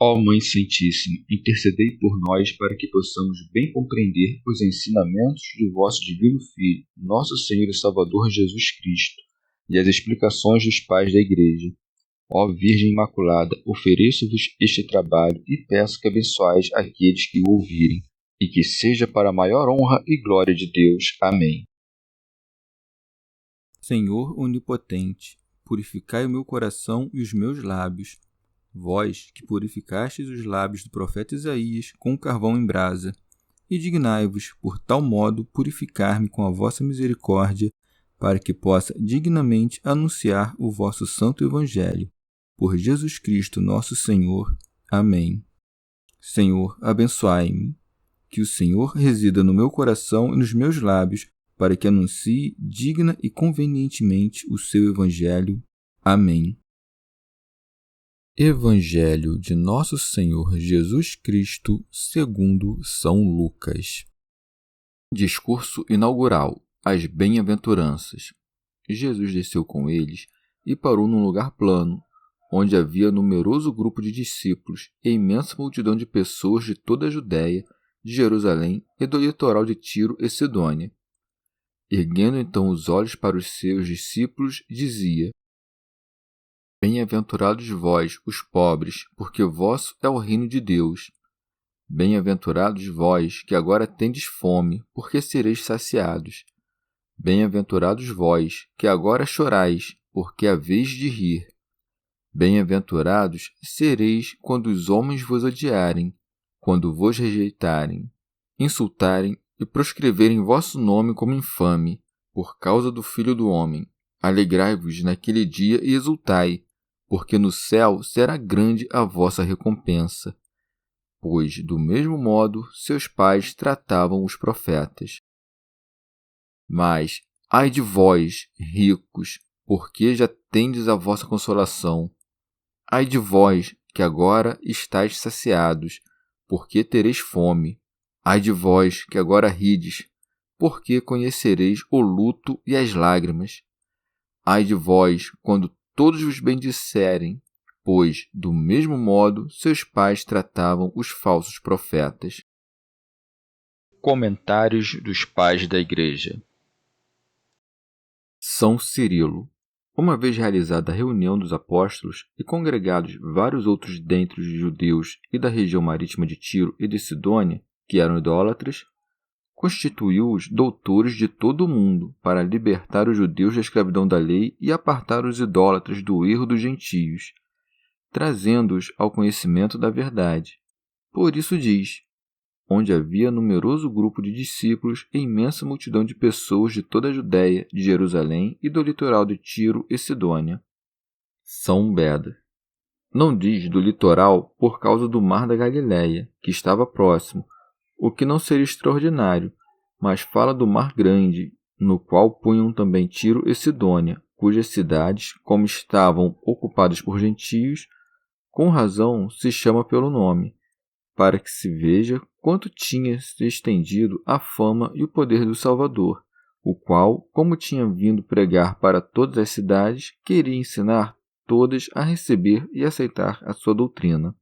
Ó Mãe Santíssima, intercedei por nós para que possamos bem compreender os ensinamentos de vosso Divino Filho, nosso Senhor e Salvador Jesus Cristo, e as explicações dos pais da Igreja. Ó Virgem Imaculada, ofereço-vos este trabalho e peço que abençoais aqueles que o ouvirem, e que seja para a maior honra e glória de Deus. Amém. Senhor onipotente, purificai o meu coração e os meus lábios. Vós, que purificastes os lábios do profeta Isaías com carvão em brasa, e dignai-vos, por tal modo, purificar-me com a vossa misericórdia, para que possa dignamente anunciar o vosso santo Evangelho. Por Jesus Cristo nosso Senhor. Amém. Senhor, abençoai-me. Que o Senhor resida no meu coração e nos meus lábios, para que anuncie digna e convenientemente o seu Evangelho. Amém. Evangelho de Nosso Senhor Jesus Cristo segundo São Lucas. Discurso inaugural. As bem-aventuranças. Jesus desceu com eles e parou num lugar plano, onde havia numeroso grupo de discípulos e imensa multidão de pessoas de toda a Judéia, de Jerusalém e do litoral de Tiro e Sidônia. Erguendo então os olhos para os seus discípulos, dizia: Bem-aventurados vós, os pobres, porque vosso é o reino de Deus. Bem-aventurados vós, que agora tendes fome, porque sereis saciados. Bem-aventurados vós, que agora chorais, porque haveis de rir. Bem-aventurados sereis quando os homens vos odiarem, quando vos rejeitarem, insultarem e proscreverem vosso nome como infame, por causa do Filho do Homem. Alegrai-vos naquele dia e exultai, porque no céu será grande a vossa recompensa, pois, do mesmo modo, seus pais tratavam os profetas. Mas, ai de vós, ricos, porque já tendes a vossa consolação. Ai de vós, que agora estáis saciados, porque tereis fome. Ai de vós, que agora rides, porque conhecereis o luto e as lágrimas. Ai de vós, quando todos vos bendisserem, pois, do mesmo modo, seus pais tratavam os falsos profetas. Comentários dos Pais da Igreja. São Cirilo. Uma vez realizada a reunião dos apóstolos e congregados vários outros dentre os judeus e da região marítima de Tiro e de Sidônia, que eram idólatras, constituiu-os doutores de todo o mundo para libertar os judeus da escravidão da lei e apartar os idólatras do erro dos gentios, trazendo-os ao conhecimento da verdade. Por isso diz: onde havia numeroso grupo de discípulos e imensa multidão de pessoas de toda a Judéia, de Jerusalém e do litoral de Tiro e Sidônia. São Beda. Não diz do litoral por causa do mar da Galileia, que estava próximo, o que não seria extraordinário, mas fala do mar grande, no qual punham também Tiro e Sidônia, cujas cidades, como estavam ocupadas por gentios, com razão se chama pelo nome, para que se veja quanto tinha se estendido a fama e o poder do Salvador, o qual, como tinha vindo pregar para todas as cidades, queria ensinar todas a receber e aceitar a sua doutrina.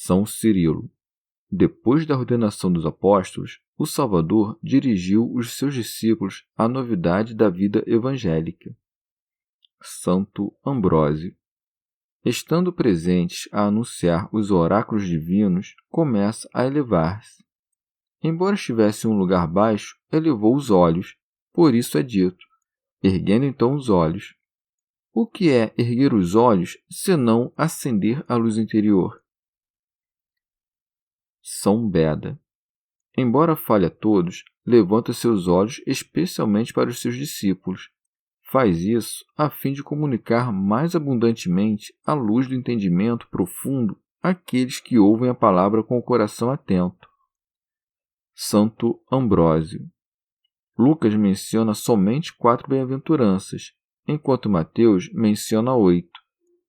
São Cirilo. Depois da ordenação dos apóstolos, o Salvador dirigiu os seus discípulos à novidade da vida evangélica. Santo Ambrósio. Estando presentes a anunciar os oráculos divinos, começa a elevar-se. Embora estivesse em um lugar baixo, elevou os olhos, por isso é dito: erguendo então os olhos. O que é erguer os olhos, senão acender a luz interior? São Beda. Embora fale a todos, levanta seus olhos especialmente para os seus discípulos. Faz isso a fim de comunicar mais abundantemente a luz do entendimento profundo àqueles que ouvem a palavra com o coração atento. Santo Ambrósio. Lucas menciona somente 4 bem-aventuranças, enquanto Mateus menciona 8.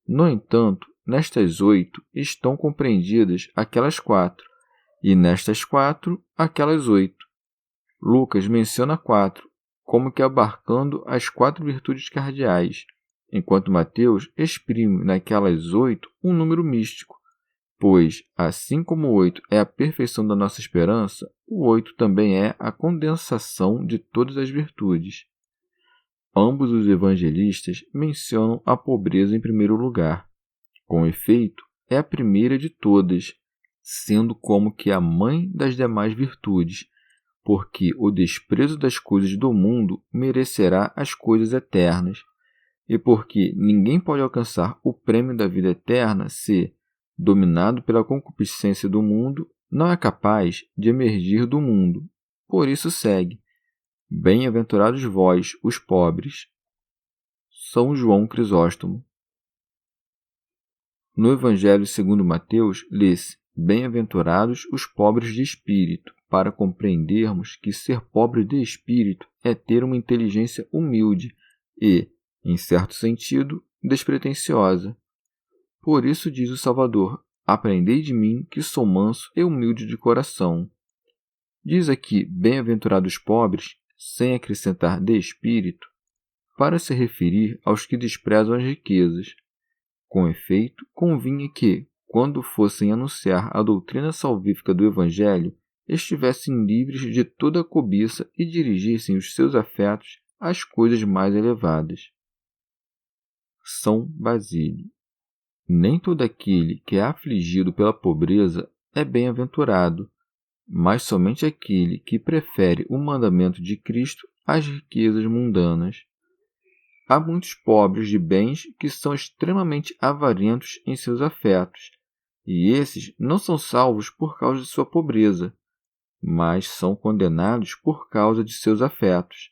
No entanto, nestas 8 estão compreendidas aquelas 4, e nestas 4, aquelas 8. Lucas menciona 4, como que abarcando as 4 virtudes cardeais, enquanto Mateus exprime naquelas 8 um número místico, pois, assim como o 8 é a perfeição da nossa esperança, o 8 também é a condensação de todas as virtudes. Ambos os evangelistas mencionam a pobreza em primeiro lugar. Com efeito, é a primeira de todas, sendo como que a mãe das demais virtudes, porque o desprezo das coisas do mundo merecerá as coisas eternas, e porque ninguém pode alcançar o prêmio da vida eterna se, dominado pela concupiscência do mundo, não é capaz de emergir do mundo. Por isso segue: bem-aventurados vós, os pobres. São João Crisóstomo. No Evangelho segundo Mateus, lê-se: bem-aventurados os pobres de espírito, para compreendermos que ser pobre de espírito é ter uma inteligência humilde e, em certo sentido, despretensiosa. Por isso diz o Salvador: aprendei de mim, que sou manso e humilde de coração. Diz aqui bem-aventurados pobres, sem acrescentar de espírito, para se referir aos que desprezam as riquezas. Com efeito, convinha que, quando fossem anunciar a doutrina salvífica do Evangelho, estivessem livres de toda a cobiça e dirigissem os seus afetos às coisas mais elevadas. São Basílio. Nem todo aquele que é afligido pela pobreza é bem-aventurado, mas somente aquele que prefere o mandamento de Cristo às riquezas mundanas. Há muitos pobres de bens que são extremamente avarentos em seus afetos, e esses não são salvos por causa de sua pobreza, mas são condenados por causa de seus afetos.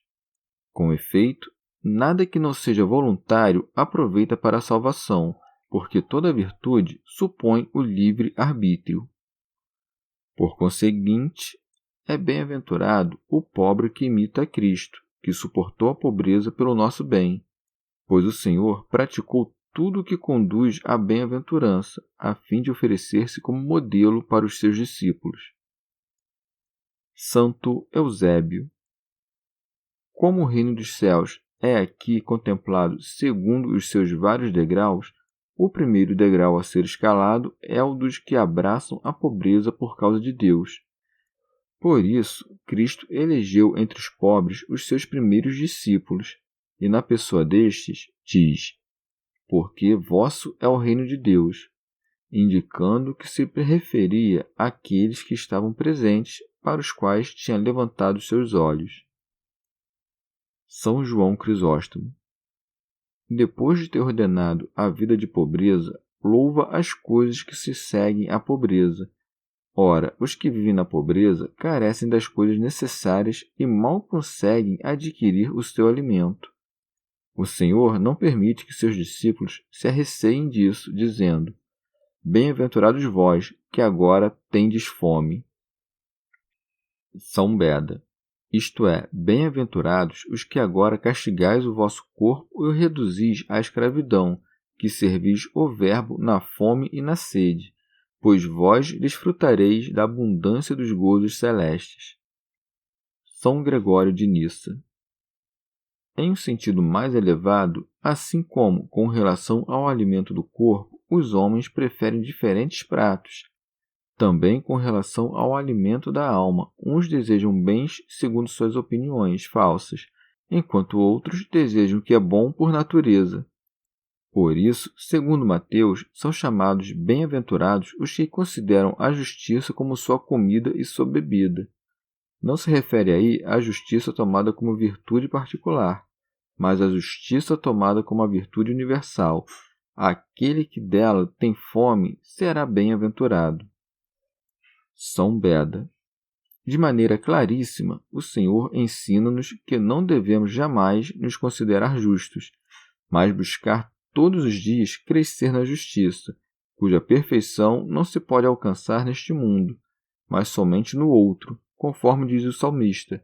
Com efeito, nada que não seja voluntário aproveita para a salvação, porque toda virtude supõe o livre arbítrio. Por conseguinte, é bem-aventurado o pobre que imita a Cristo, que suportou a pobreza pelo nosso bem, pois o Senhor praticou tudo o que conduz à bem-aventurança, a fim de oferecer-se como modelo para os seus discípulos. Santo Eusébio. Como o reino dos céus é aqui contemplado segundo os seus vários degraus, o primeiro degrau a ser escalado é o dos que abraçam a pobreza por causa de Deus. Por isso, Cristo elegeu entre os pobres os seus primeiros discípulos, e na pessoa destes diz: porque vosso é o reino de Deus, indicando que se referia àqueles que estavam presentes, para os quais tinha levantado seus olhos. São João Crisóstomo. Depois de ter ordenado a vida de pobreza, louva as coisas que se seguem à pobreza. Ora, os que vivem na pobreza carecem das coisas necessárias e mal conseguem adquirir o seu alimento. O Senhor não permite que seus discípulos se arreceiem disso, dizendo: bem-aventurados vós, que agora tendes fome. São Beda. Isto é, bem-aventurados os que agora castigais o vosso corpo e o reduzis à escravidão, que servis o Verbo na fome e na sede, pois vós desfrutareis da abundância dos gozos celestes. São Gregório de Nissa. Em um sentido mais elevado, assim como com relação ao alimento do corpo, os homens preferem diferentes pratos. Também com relação ao alimento da alma, uns desejam bens segundo suas opiniões falsas, enquanto outros desejam o que é bom por natureza. Por isso, segundo Mateus, são chamados bem-aventurados os que consideram a justiça como sua comida e sua bebida. Não se refere aí à justiça tomada como virtude particular, mas à justiça tomada como a virtude universal. Aquele que dela tem fome será bem-aventurado. São Beda. De maneira claríssima, o Senhor ensina-nos que não devemos jamais nos considerar justos, mas buscar todos os dias crescer na justiça, cuja perfeição não se pode alcançar neste mundo, mas somente no outro, conforme diz o salmista: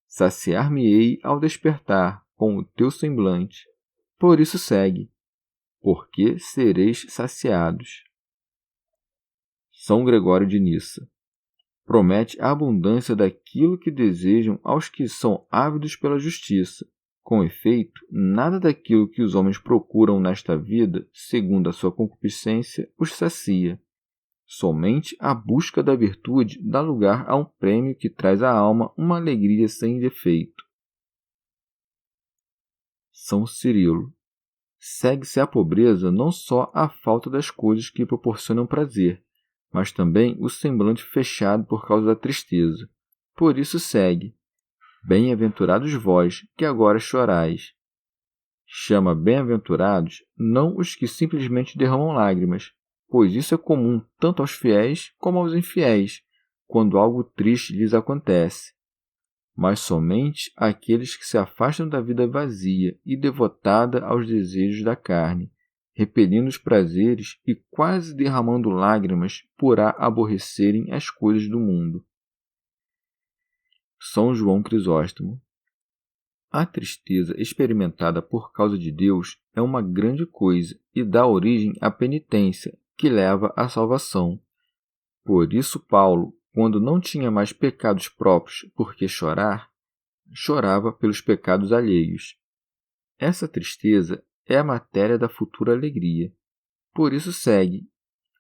saciar-me-ei ao despertar com o teu semblante. Por isso segue: porque sereis saciados. São Gregório de Nissa. Promete a abundância daquilo que desejam aos que são ávidos pela justiça, Com efeito, nada daquilo que os homens procuram nesta vida, segundo a sua concupiscência, os sacia. Somente a busca da virtude dá lugar a um prêmio que traz à alma uma alegria sem defeito. São Cirilo. Segue-se à pobreza não só a falta das coisas que proporcionam prazer, mas também o semblante fechado por causa da tristeza. Por isso segue: bem-aventurados vós, que agora chorais. Chama bem-aventurados não os que simplesmente derramam lágrimas, pois isso é comum tanto aos fiéis como aos infiéis, quando algo triste lhes acontece, mas somente aqueles que se afastam da vida vazia e devotada aos desejos da carne, repelindo os prazeres e quase derramando lágrimas por aborrecerem as coisas do mundo. São João Crisóstomo. A tristeza experimentada por causa de Deus é uma grande coisa e dá origem à penitência, que leva à salvação. Por isso Paulo, quando não tinha mais pecados próprios por que chorar, chorava pelos pecados alheios. Essa tristeza é a matéria da futura alegria. Por isso segue: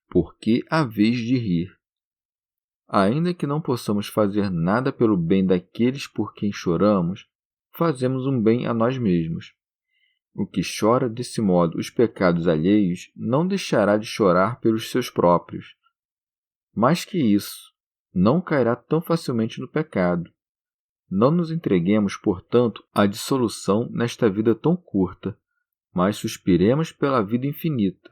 porque há vez de rir. Ainda que não possamos fazer nada pelo bem daqueles por quem choramos, fazemos um bem a nós mesmos. O que chora desse modo os pecados alheios não deixará de chorar pelos seus próprios. Mais que isso, não cairá tão facilmente no pecado. Não nos entreguemos, portanto, à dissolução nesta vida tão curta, mas suspiremos pela vida infinita.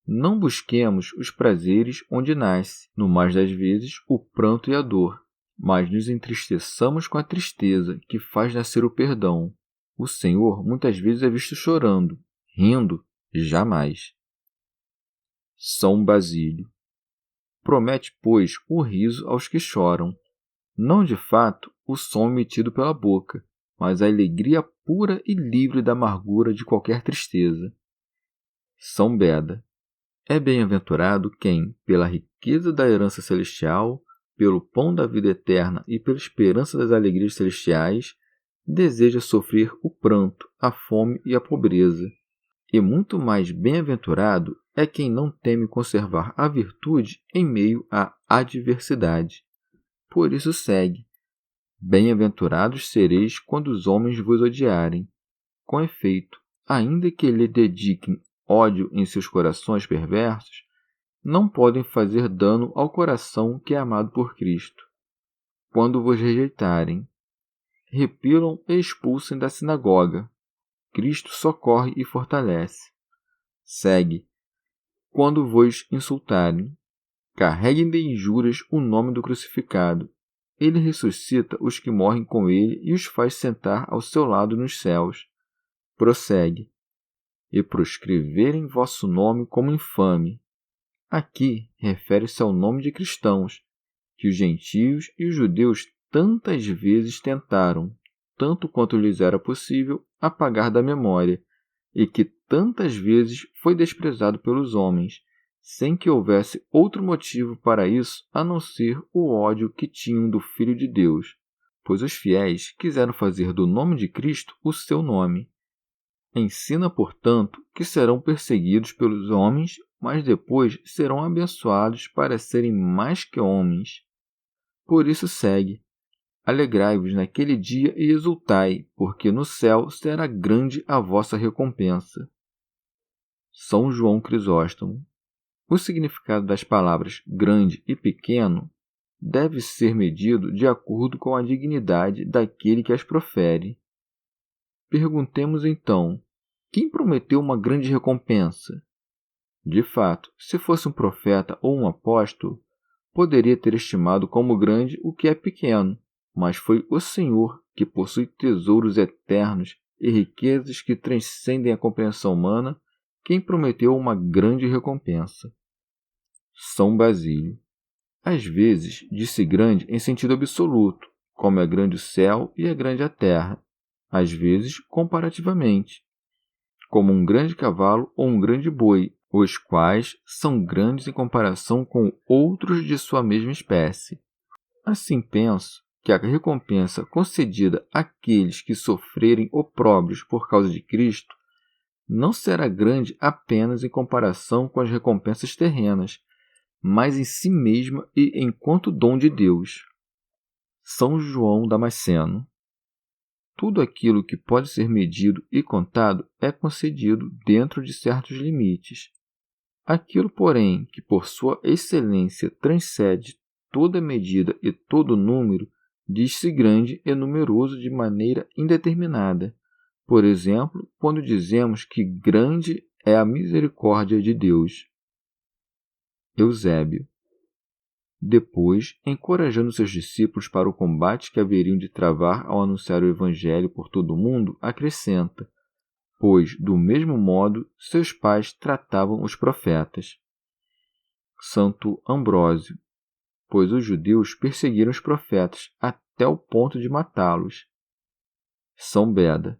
Não busquemos os prazeres onde nasce, no mais das vezes, o pranto e a dor, mas nos entristeçamos com a tristeza que faz nascer o perdão. O Senhor muitas vezes é visto chorando, rindo, jamais. São Basílio. Promete, pois, o riso aos que choram, não de fato o som emitido pela boca, mas a alegria pura e livre da amargura de qualquer tristeza. São Beda. É bem-aventurado quem, pela riqueza da herança celestial, pelo pão da vida eterna e pela esperança das alegrias celestiais, deseja sofrer o pranto, a fome e a pobreza. E muito mais bem-aventurado é quem não teme conservar a virtude em meio à adversidade. Por isso segue: bem-aventurados sereis quando os homens vos odiarem. Com efeito, ainda que lhe dediquem ódio em seus corações perversos, não podem fazer dano ao coração que é amado por Cristo. Quando vos rejeitarem, repilam e expulsem da sinagoga. Cristo socorre e fortalece. Segue: quando vos insultarem, carreguem de injúrias o nome do crucificado. Ele ressuscita os que morrem com ele e os faz sentar ao seu lado nos céus. Prossegue: e proscreverem vosso nome como infame. Aqui refere-se ao nome de cristãos, que os gentios e os judeus tantas vezes tentaram, tanto quanto lhes era possível, apagar da memória, e que tantas vezes foi desprezado pelos homens, sem que houvesse outro motivo para isso a não ser o ódio que tinham do Filho de Deus, pois os fiéis quiseram fazer do nome de Cristo o seu nome. Ensina, portanto, que serão perseguidos pelos homens, mas depois serão abençoados para serem mais que homens. Por isso segue: alegrai-vos naquele dia e exultai, porque no céu será grande a vossa recompensa. São João Crisóstomo. O significado das palavras grande e pequeno deve ser medido de acordo com a dignidade daquele que as profere. Perguntemos então: quem prometeu uma grande recompensa? De fato, se fosse um profeta ou um apóstolo, poderia ter estimado como grande o que é pequeno, mas foi o Senhor, que possui tesouros eternos e riquezas que transcendem a compreensão humana, quem prometeu uma grande recompensa. São Basílio. Às vezes, disse grande em sentido absoluto, como é grande o céu e é grande a terra, às vezes comparativamente, como um grande cavalo ou um grande boi, os quais são grandes em comparação com outros de sua mesma espécie. Assim penso que a recompensa concedida àqueles que sofrerem opróbrios por causa de Cristo não será grande apenas em comparação com as recompensas terrenas, mas em si mesma e enquanto dom de Deus. São João Damasceno. Tudo aquilo que pode ser medido e contado é concedido dentro de certos limites. Aquilo, porém, que por sua excelência transcende toda medida e todo número, diz-se grande e numeroso de maneira indeterminada. Por exemplo, quando dizemos que grande é a misericórdia de Deus. Eusébio. Depois, encorajando seus discípulos para o combate que haveriam de travar ao anunciar o Evangelho por todo o mundo, acrescenta: pois, do mesmo modo, seus pais tratavam os profetas. Santo Ambrósio. Pois os judeus perseguiram os profetas até o ponto de matá-los. São Beda.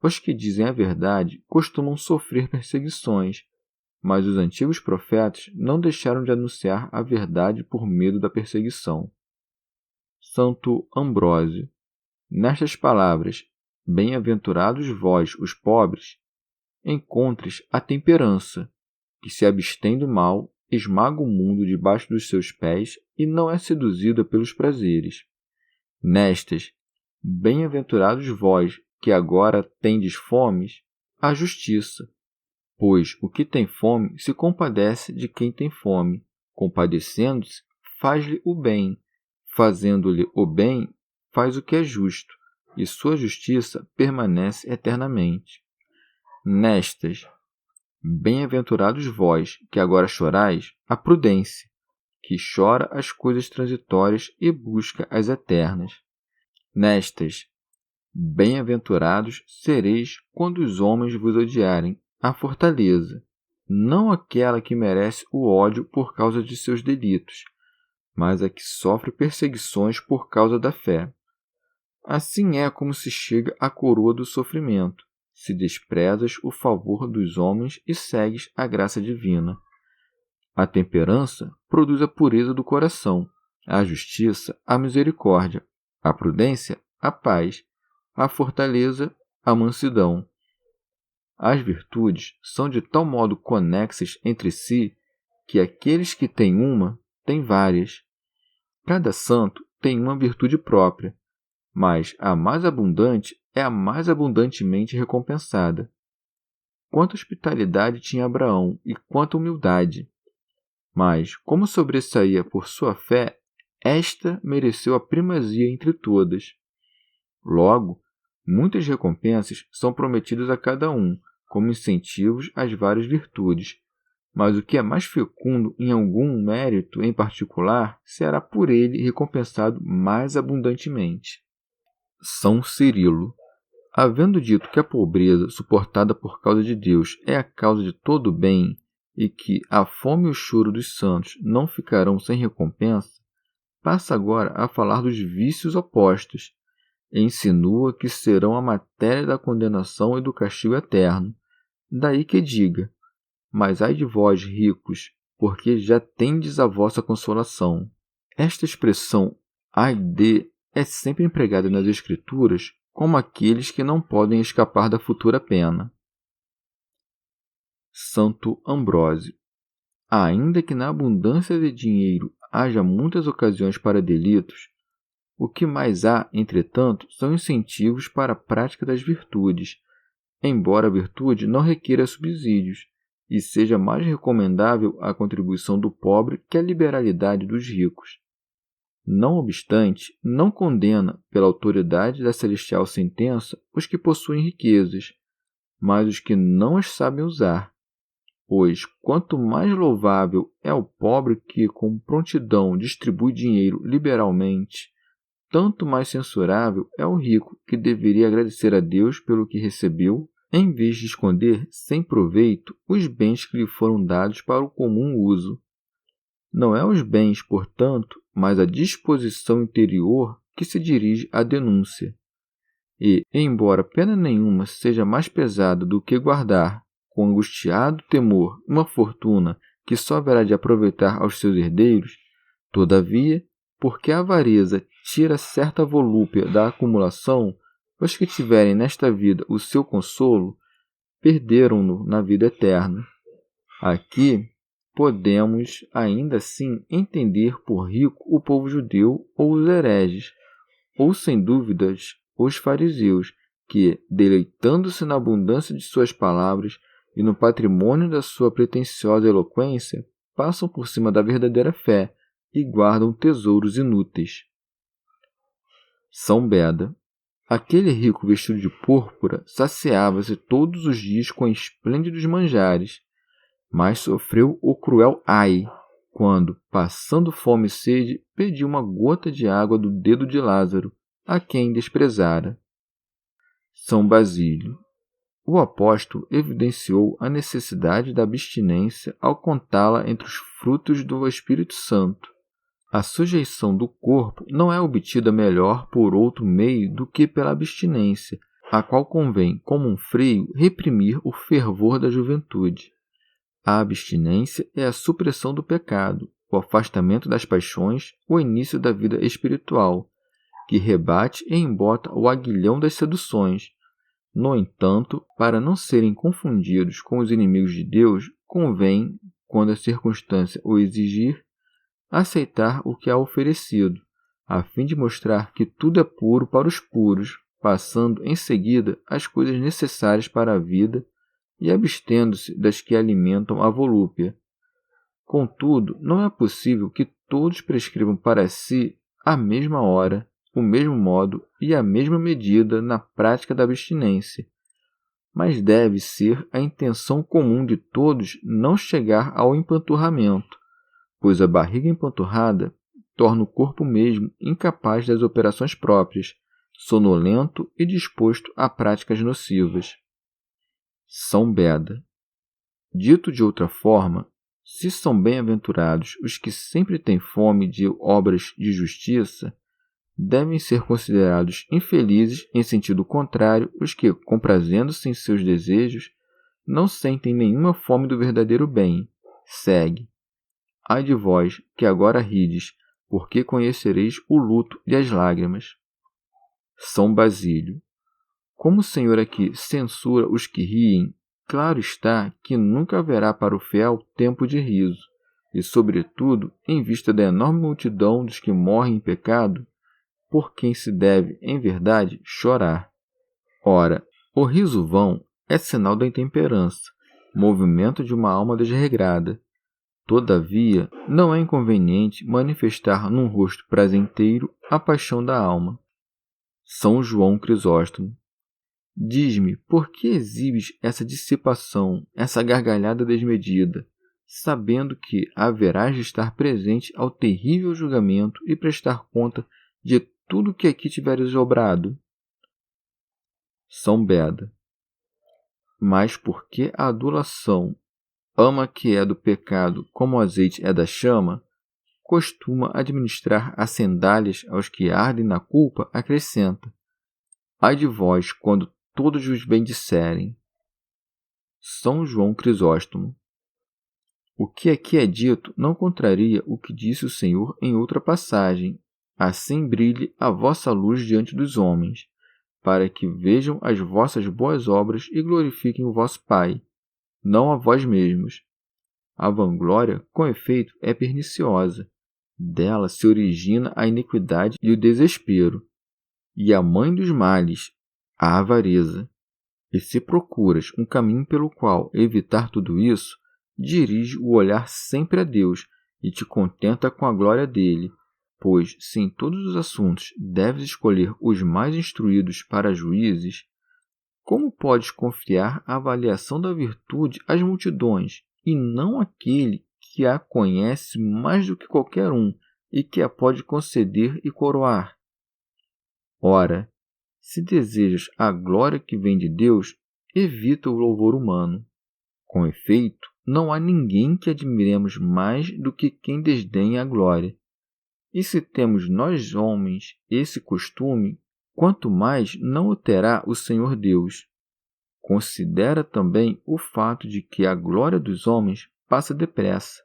Os que dizem a verdade costumam sofrer perseguições, mas os antigos profetas não deixaram de anunciar a verdade por medo da perseguição. Santo Ambrósio. Nestas palavras, bem-aventurados vós, os pobres, encontres a temperança, que se abstém do mal, esmaga o mundo debaixo dos seus pés e não é seduzida pelos prazeres. Nestas, bem-aventurados vós, que agora tendes fomes, a justiça, pois o que tem fome se compadece de quem tem fome, compadecendo-se, faz-lhe o bem, fazendo-lhe o bem, faz o que é justo, e sua justiça permanece eternamente. Nestas, bem-aventurados vós, que agora chorais, a prudência, que chora as coisas transitórias e busca as eternas. Nestas, bem-aventurados sereis quando os homens vos odiarem, a fortaleza, não aquela que merece o ódio por causa de seus delitos, mas a que sofre perseguições por causa da fé. Assim é como se chega à coroa do sofrimento, se desprezas o favor dos homens e segues a graça divina. A temperança produz a pureza do coração, a justiça, a misericórdia, a prudência, a paz, a fortaleza, a mansidão. As virtudes são de tal modo conexas entre si que aqueles que têm uma têm várias. Cada santo tem uma virtude própria, mas a mais abundante é a mais abundantemente recompensada. Quanta hospitalidade tinha Abraão e quanta humildade! Mas, como sobressaía por sua fé, esta mereceu a primazia entre todas. Logo, muitas recompensas são prometidas a cada um, como incentivos às várias virtudes, mas o que é mais fecundo em algum mérito em particular será por ele recompensado mais abundantemente. São Cirilo. Havendo dito que a pobreza suportada por causa de Deus é a causa de todo o bem e que a fome e o choro dos santos não ficarão sem recompensa, passa agora a falar dos vícios opostos, e insinua que serão a matéria da condenação e do castigo eterno. Daí que diga: mas ai de vós, ricos, porque já tendes a vossa consolação. Esta expressão ai de é sempre empregada nas Escrituras como aqueles que não podem escapar da futura pena. Santo Ambrósio. Ainda que na abundância de dinheiro haja muitas ocasiões para delitos, o que mais há, entretanto, são incentivos para a prática das virtudes, embora a virtude não requeira subsídios, e seja mais recomendável a contribuição do pobre que a liberalidade dos ricos. Não obstante, não condena, pela autoridade da celestial sentença, os que possuem riquezas, mas os que não as sabem usar. Pois, quanto mais louvável é o pobre que com prontidão distribui dinheiro liberalmente, tanto mais censurável é o rico que deveria agradecer a Deus pelo que recebeu, em vez de esconder sem proveito os bens que lhe foram dados para o comum uso. Não é aos bens, portanto, mas à disposição interior que se dirige a denúncia. E, embora pena nenhuma seja mais pesada do que guardar, com angustiado temor, uma fortuna que só haverá de aproveitar aos seus herdeiros, todavia, porque a avareza tira certa volúpia da acumulação, os que tiverem nesta vida o seu consolo, perderam-no na vida eterna. Aqui podemos ainda assim entender por rico o povo judeu ou os hereges, ou sem dúvidas os fariseus, que, deleitando-se na abundância de suas palavras e no patrimônio da sua pretensiosa eloquência, passam por cima da verdadeira fé e guardam tesouros inúteis. São Beda. Aquele rico vestido de púrpura saciava-se todos os dias com esplêndidos manjares, mas sofreu o cruel ai quando, passando fome e sede, pediu uma gota de água do dedo de Lázaro, a quem desprezara. São Basílio. O apóstolo evidenciou a necessidade da abstinência ao contá-la entre os frutos do Espírito Santo. A sujeição do corpo não é obtida melhor por outro meio do que pela abstinência, a qual convém, como um freio, reprimir o fervor da juventude. A abstinência é a supressão do pecado, o afastamento das paixões, o início da vida espiritual, que rebate e embota o aguilhão das seduções. No entanto, para não serem confundidos com os inimigos de Deus, convém, quando a circunstância o exigir, aceitar o que é oferecido, a fim de mostrar que tudo é puro para os puros, passando em seguida as coisas necessárias para a vida e abstendo-se das que alimentam a volúpia. Contudo, não é possível que todos prescrevam para si a mesma hora, o mesmo modo e a mesma medida na prática da abstinência, mas deve ser a intenção comum de todos não chegar ao empanturramento, pois a barriga empanturrada torna o corpo mesmo incapaz das operações próprias, sonolento e disposto a práticas nocivas. São Beda. Dito de outra forma, se são bem-aventurados os que sempre têm fome de obras de justiça, devem ser considerados infelizes em sentido contrário os que, comprazendo-se em seus desejos, não sentem nenhuma fome do verdadeiro bem. Segue. Ai de vós, que agora rides, porque conhecereis o luto e as lágrimas. São Basílio. Como o Senhor aqui censura os que riem, claro está que nunca haverá para o fiel tempo de riso, e, sobretudo, em vista da enorme multidão dos que morrem em pecado, por quem se deve, em verdade, chorar. Ora, o riso vão é sinal da intemperança, movimento de uma alma desregrada. Todavia, não é inconveniente manifestar num rosto prazenteiro a paixão da alma. São João Crisóstomo. Diz-me, por que exibes essa dissipação, essa gargalhada desmedida, sabendo que haverás de estar presente ao terrível julgamento e prestar conta de tudo que aqui tiveres obrado? São Beda. Mas porque a adulação ama que é do pecado como o azeite é da chama, costuma administrar as sandálias aos que ardem na culpa, acrescenta: ai de vós quando todos os bendisserem. São João Crisóstomo. O que aqui é dito não contraria o que disse o Senhor em outra passagem: assim brilhe a vossa luz diante dos homens, para que vejam as vossas boas obras e glorifiquem o vosso Pai, não a vós mesmos. A vanglória, com efeito, é perniciosa. Dela se origina a iniquidade e o desespero, e a mãe dos males, a avareza. E se procuras um caminho pelo qual evitar tudo isso, dirige o olhar sempre a Deus e te contenta com a glória dele, pois, se em todos os assuntos deves escolher os mais instruídos para juízes, como podes confiar a avaliação da virtude às multidões, e não àquele que a conhece mais do que qualquer um e que a pode conceder e coroar? Ora, se desejas a glória que vem de Deus, evita o louvor humano. Com efeito, não há ninguém que admiremos mais do que quem desdenha a glória. E se temos nós homens esse costume, quanto mais não o terá o Senhor Deus. Considera também o fato de que a glória dos homens passa depressa,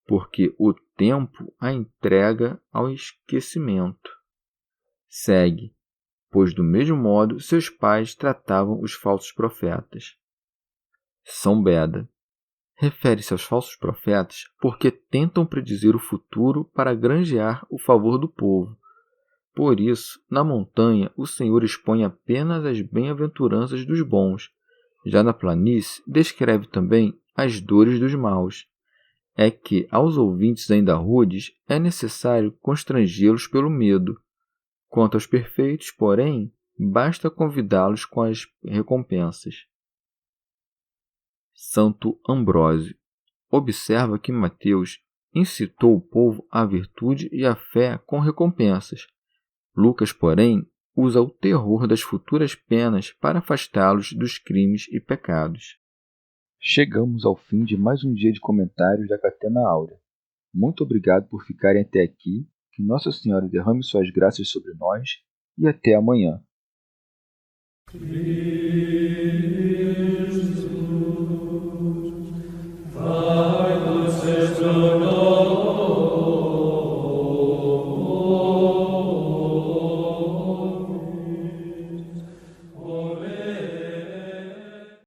porque o tempo a entrega ao esquecimento. Segue, pois do mesmo modo seus pais tratavam os falsos profetas. São Beda. Refere-se aos falsos profetas porque tentam predizer o futuro para granjear o favor do povo. Por isso, na montanha, o Senhor expõe apenas as bem-aventuranças dos bons. Já na planície, descreve também as dores dos maus. É que, aos ouvintes ainda rudes, é necessário constrangê-los pelo medo. Quanto aos perfeitos, porém, basta convidá-los com as recompensas. Santo Ambrósio. Observa que Mateus incitou o povo à virtude e à fé com recompensas. Lucas, porém, usa o terror das futuras penas para afastá-los dos crimes e pecados. Chegamos ao fim de mais um dia de comentários da Catena Áurea. Muito obrigado por ficarem até aqui, que Nossa Senhora derrame suas graças sobre nós e até amanhã.